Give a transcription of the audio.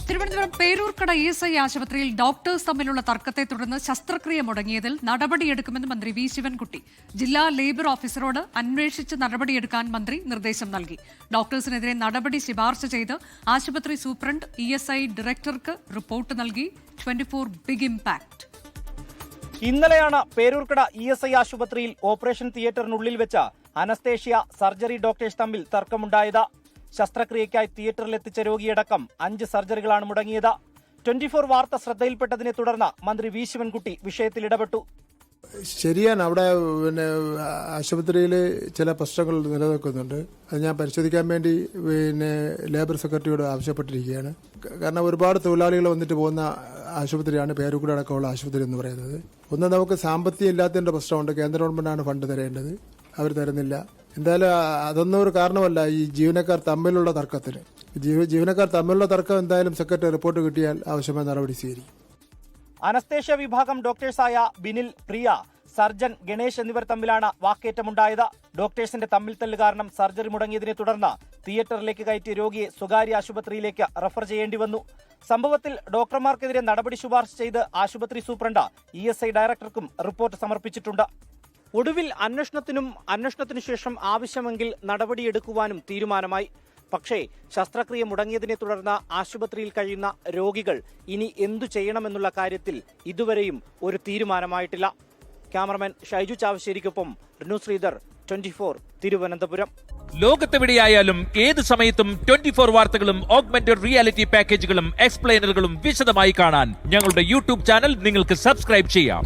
Thiruvananthapuram Peroorkada ESI ആശുപത്രിയിൽ doctors തമ്മിലുള്ള തർക്കത്തെ തുടർന്ന് ശസ്ത്രക്രിയ മുടങ്ങിയതിൽ നടപടിയെടുക്കുമെന്ന് മന്ത്രി വി ശിവൻകുട്ടി. ജില്ലാ ലേബർ ഓഫീസറോട് അന്വേഷിച്ച് നടപടിയെടുക്കാൻ മന്ത്രി നിർദ്ദേശം നൽകി. ഡോക്ടേഴ്സിനെതിരെ നടപടി ശുപാർശ ചെയ്ത് ആശുപത്രി സൂപ്രണ്ട് ESI ഡയറക്ടർക്ക് റിപ്പോർട്ട് നൽകി. 24 ബിഗ് ഇംപാക്ട്. ഇന്നലെയാണ് പേരൂർക്കട ESI ആശുപത്രിയിൽ ഓപ്പറേഷൻ തിയേറ്ററിനുള്ളിൽ വെച്ച് അനസ്തേഷ്യ സർജറി ഡോക്ടേഴ്സ് തമ്മിൽ തർക്കമുണ്ടായത്. ശസ്ത്രക്രിയയ്ക്കായി തിയേറ്ററിലെത്തിച്ച രോഗിയടക്കം 5 സർജറികളാണ് മുടങ്ങിയത്. 24 വാർത്ത ശ്രദ്ധയിൽപ്പെട്ടതിനെ തുടർന്ന് മന്ത്രി വി ശിവൻകുട്ടി വിഷയത്തിൽ ഇടപെട്ടു. ശരിയാണ്, അവിടെ ആശുപത്രിയിൽ ചില പ്രശ്നങ്ങൾ നിലനിൽക്കുന്നുണ്ട്. അത് ഞാൻ പരിശോധിക്കാൻ വേണ്ടി ലേബർ സെക്രട്ടറിയോട് ആവശ്യപ്പെട്ടിരിക്കുകയാണ്. കാരണം ഒരുപാട് തൊഴിലാളികൾ വന്നിട്ട് പോകുന്ന ആശുപത്രിയാണ് പേരൂർക്കട അടക്കമുള്ള ആശുപത്രി എന്ന് പറയുന്നത്. ഒന്ന്, നമുക്ക് സാമ്പത്തികം ഇല്ലാത്തതിന്റെ പ്രശ്നമുണ്ട്. കേന്ദ്ര ഗവൺമെന്റാണ് ഫണ്ട് തരേണ്ടത്, അവർ തരുന്നില്ല. എന്തായാലും അതൊന്നും ഒരു കാരണമല്ല ഈ ജീവനക്കാർ തമ്മിലുള്ള തർക്കത്തിന്. ജീവനക്കാർ തമ്മിലുള്ള തർക്കം എന്തായാലും സെക്രട്ടറി റിപ്പോർട്ട് കിട്ടിയാൽ ആവശ്യമായ നടപടി സ്വീകരിക്കും. അനസ്തേഷ്യ വിഭാഗം ഡോക്ടേഴ്സായ ബിനിൽ, പ്രിയ, സർജൻ ഗണേഷ് എന്നിവർ തമ്മിലാണ് വാക്കേറ്റമുണ്ടായത്. ഡോക്ടേഴ്സിന്റെ തമ്മിൽ തല്ല് കാരണം സർജറി മുടങ്ങിയതിനെ തുടർന്ന് തിയേറ്ററിലേക്ക് കയറ്റിയ രോഗിയെ സ്വകാര്യ ആശുപത്രിയിലേക്ക് റഫർ ചെയ്യേണ്ടി വന്നു. സംഭവത്തിൽ ഡോക്ടർമാർക്കെതിരെ നടപടി ശുപാർശ ചെയ്ത് ആശുപത്രി സൂപ്രണ്ട് ESI ഡയറക്ടർക്കും റിപ്പോർട്ട് സമർപ്പിച്ചിട്ടുണ്ട്. ഒടുവിൽ അന്വേഷണത്തിനു ശേഷം ആവശ്യമെങ്കിൽ നടപടിയെടുക്കുവാനും തീരുമാനമായി. പക്ഷേ ശസ്ത്രക്രിയ മുടങ്ങിയതിനെ തുടർന്ന് ആശുപത്രിയിൽ കഴിയുന്ന രോഗികൾ ഇനി എന്തു ചെയ്യണമെന്നുള്ള കാര്യത്തിൽ ഇതുവരെയും ഒരു തീരുമാനമായിട്ടില്ല. ക്യാമറമാൻ ഷൈജു ചാവശ്ശേരിക്കൊപ്പം റിനു ശ്രീധർ, 24 തിരുവനന്തപുരം. ലോകത്തെവിടെയായാലും ഏത് സമയത്തും 24 വാർത്തകളും ഓഗ്മെന്റഡ് റിയാലിറ്റി പാക്കേജുകളും എക്സ്പ്ലെയിനറുകളും വിശദമായി കാണാൻ ഞങ്ങളുടെ YouTube ചാനൽ നിങ്ങൾക്ക് സബ്സ്ക്രൈബ് ചെയ്യാം.